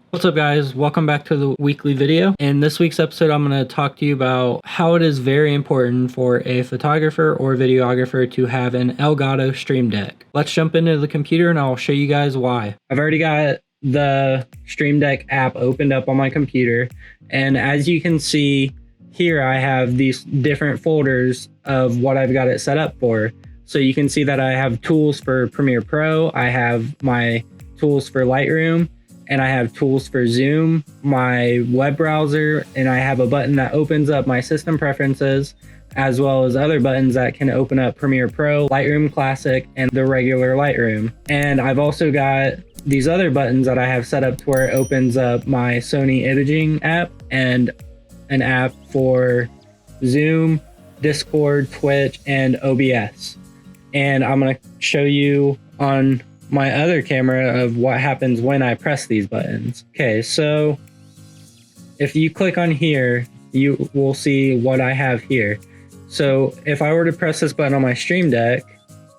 What's up guys, welcome back to the weekly video. In this week's episode I'm going to talk to you about how it is very important for a photographer or videographer to have an Elgato Stream Deck. Let's jump into the computer and I'll show you guys why. I've already got the Stream Deck app opened up on my computer, and as you can see here I have these different folders of what I've got it set up for. So you can see that I have tools for Premiere Pro, I have my tools for Lightroom, and I have tools for Zoom, my web browser, and I have a button that opens up my system preferences, as well as other buttons that can open up Premiere Pro, Lightroom Classic, and the regular Lightroom. And I've also got these other buttons that I have set up to where it opens up my Sony imaging app and an app for Zoom, Discord, Twitch, and OBS. And I'm gonna show you on my other camera of what happens when I press these buttons. Okay, so if you click on here, you will see what I have here. So if I were to press this button on my Stream Deck,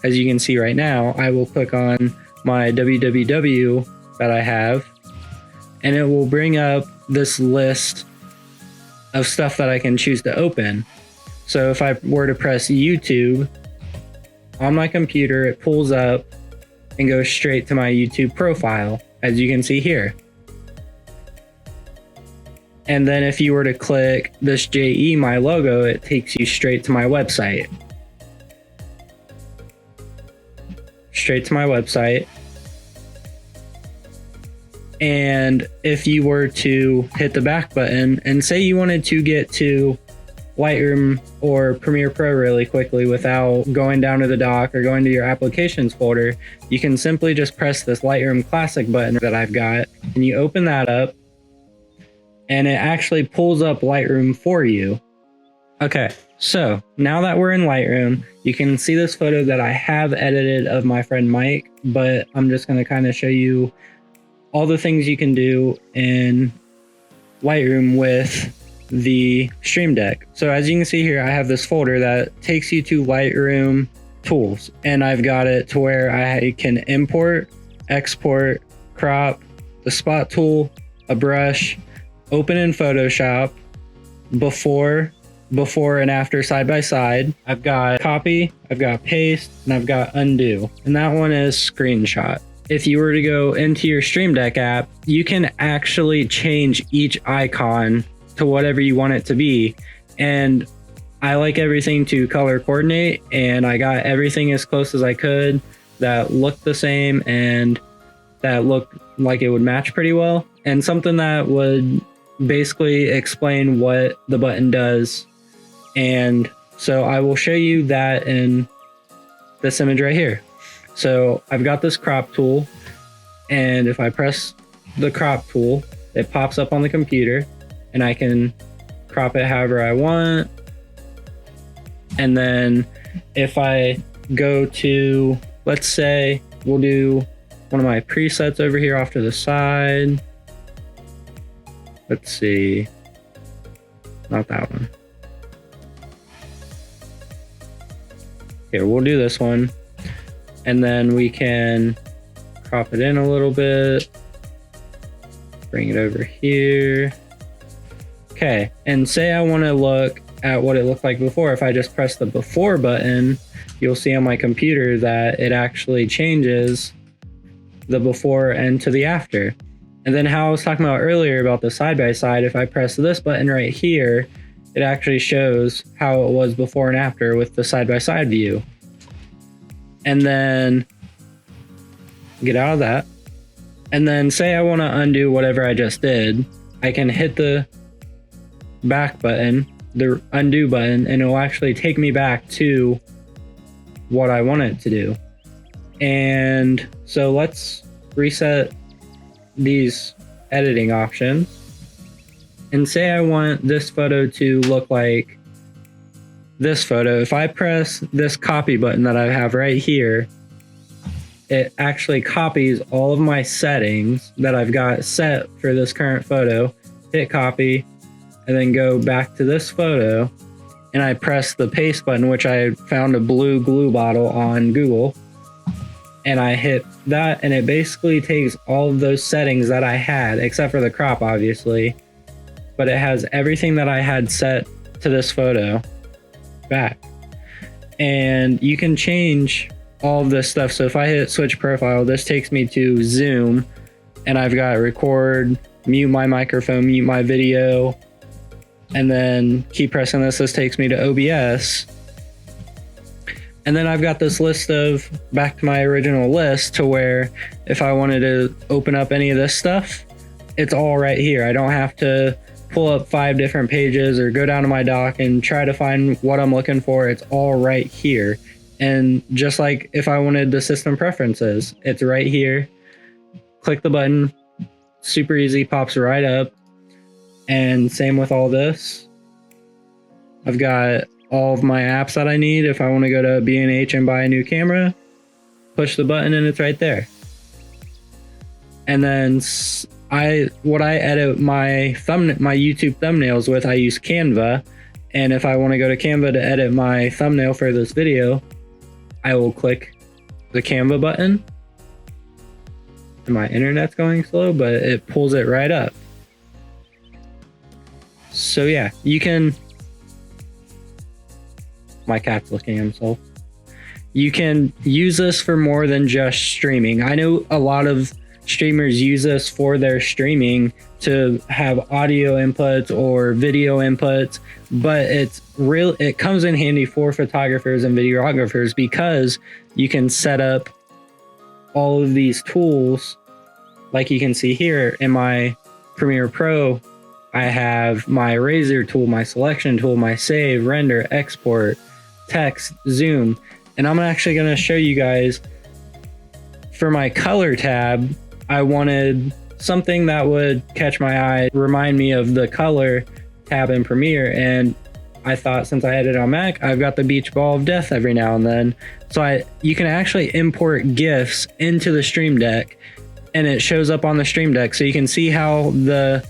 as you can see right now, I will click on my www that I have, and it will bring up this list of stuff that I can choose to open. So if I were to press YouTube on my computer, it pulls up and goes straight to my YouTube profile, as you can see here. And then if you were to click this JE, my logo, it takes you straight to my website. Straight to my website. And if you were to hit the back button and say you wanted to get to Lightroom or Premiere Pro really quickly without going down to the dock or going to your applications folder, you can simply just press this Lightroom Classic button that I've got, and you open that up and it actually pulls up Lightroom for you. Okay, so now that we're in Lightroom, you can see this photo that I have edited of my friend Mike, but I'm just going to kind of show you all the things you can do in Lightroom with the Stream Deck. So as you can see here, I have this folder that takes you to Lightroom tools, and I've got it to where I can import, export, crop, the spot tool, a brush, open in Photoshop, before and after side by side. I've got copy, I've got paste, and I've got undo, and that one is screenshot. If you were to go into your Stream Deck app, you can actually change each icon to whatever you want it to be, and I like everything to color coordinate, and I got everything as close as I could that looked the same and that looked like it would match pretty well, and something that would basically explain what the button does. And so I will show you that in this image right here. So I've got this crop tool, and if I press the crop tool, it pops up on the computer, and I can crop it however I want. And then if I go to, let's say we'll do one of my presets over here off to the side. Let's see, not that one. Here, we'll do this one. And then we can crop it in a little bit, bring it over here. Okay, and say I want to look at what it looked like before. If I just press the before button, you'll see on my computer that it actually changes the before and to the after. And then how I was talking about earlier about the side by side, if I press this button right here, it actually shows how it was before and after with the side by side view. And then get out of that. And then say I want to undo whatever I just did, I can hit the back button, the undo button, and it will actually take me back to what I want it to do. And so let's reset these editing options and say I want this photo to look like this photo. If I press this copy button that I have right here, it actually copies all of my settings that I've got set for this current photo, hit copy, and then go back to this photo, and I press the paste button, which I found a blue glue bottle on Google, and I hit that, and it basically takes all of those settings that I had, except for the crop, obviously, but it has everything that I had set to this photo back. And you can change all of this stuff. So if I hit switch profile, this takes me to zoom, and I've got record, mute my microphone, mute my video, and then keep pressing this. This takes me to OBS. And then I've got this list of, back to my original list, to where if I wanted to open up any of this stuff, it's all right here. I don't have to pull up 5 different pages or go down to my dock and try to find what I'm looking for. It's all right here. And just like if I wanted the system preferences, it's right here. Click the button, super easy, pops right up. And same with all this. I've got all of my apps that I need. If I want to go to B&H and buy a new camera, push the button and it's right there. And then what I edit my YouTube thumbnails with, I use Canva. And if I want to go to Canva to edit my thumbnail for this video, I will click the Canva button. And my internet's going slow, but it pulls it right up. So yeah, you can, my cat's looking at himself. You can use this for more than just streaming. I know a lot of streamers use this for their streaming to have audio inputs or video inputs, but it comes in handy for photographers and videographers because you can set up all of these tools. Like you can see here in my Premiere Pro, I have my razor tool, my selection tool, my save, render, export, text, zoom. And I'm actually going to show you guys for my color tab. I wanted something that would catch my eye, remind me of the color tab in Premiere. And I thought, since I had it on Mac, I've got the beach ball of death every now and then. So you can actually import GIFs into the Stream Deck, and it shows up on the Stream Deck. So you can see how the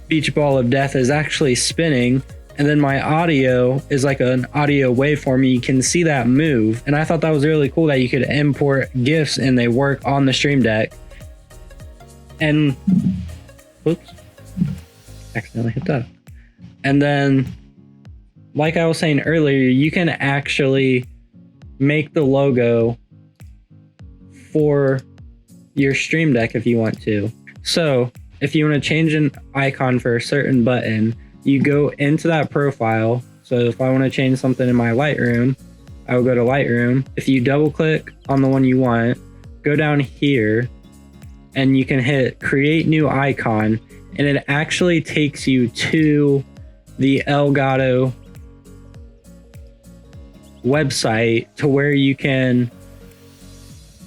beach ball of death is actually spinning. And then my audio is like an audio waveform. You can see that move. And I thought that was really cool that you could import GIFs and they work on the Stream Deck. And, whoops, accidentally hit that. And then, like I was saying earlier, you can actually make the logo for your Stream Deck if you want to. So if you want to change an icon for a certain button, you go into that profile. So if I want to change something in my Lightroom, I will go to Lightroom. If you double click on the one you want, go down here and you can hit create new icon, and it actually takes you to the Elgato website to where you can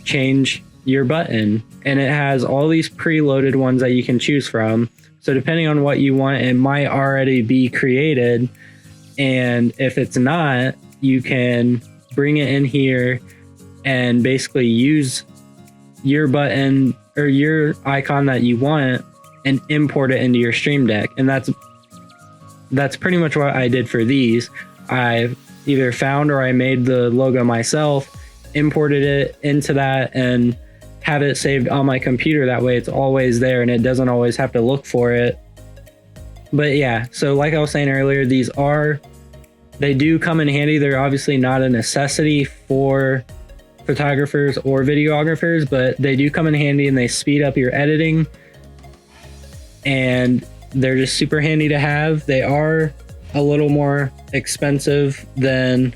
change your button. And it has all these preloaded ones that you can choose from. So depending on what you want, it might already be created. And if it's not, you can bring it in here and basically use your button or your icon that you want and import it into your Stream Deck. And that's pretty much what I did for these. I either found or I made the logo myself, imported it into that, and have it saved on my computer. That way it's always there and it doesn't always have to look for it. But yeah, so like I was saying earlier, they do come in handy. They're obviously not a necessity for photographers or videographers, but they do come in handy and they speed up your editing, and they're just super handy to have. They are a little more expensive than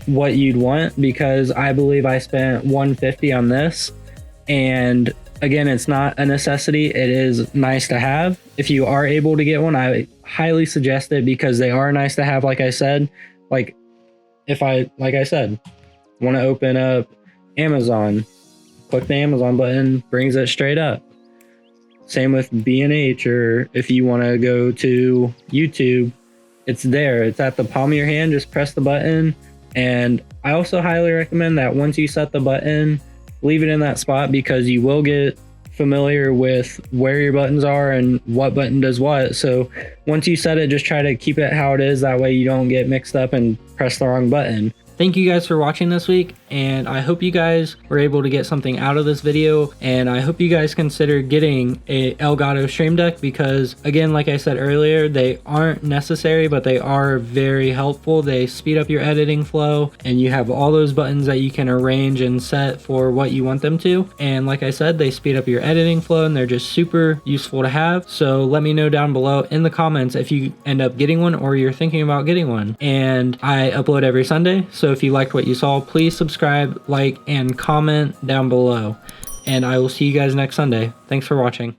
what you'd want, because I believe I spent $150 on this, and again, it's not a necessity. It is nice to have. If you are able to get one, I highly suggest it because they are nice to have. Like I said, like I said, want to open up Amazon, click the Amazon button, brings it straight up. Same with B&H, or if you want to go to YouTube, it's there. It's at the palm of your hand. Just press the button. And I also highly recommend that once you set the button, leave it in that spot, because you will get familiar with where your buttons are and what button does what. So once you set it, just try to keep it how it is. That way you don't get mixed up and press the wrong button. thank you guys for watching this week, and I hope you guys were able to get something out of this video, and I hope you guys consider getting a Elgato Stream Deck, because again, like I said earlier, they aren't necessary, but they are very helpful. They speed up your editing flow, and you have all those buttons that you can arrange and set for what you want them to. And like I said, they speed up your editing flow, and they're just super useful to have. So let me know down below in the comments if you end up getting one or you're thinking about getting one. And I upload every Sunday, so if you liked what you saw, please subscribe, like, and comment down below. And I will see you guys next Sunday. Thanks for watching.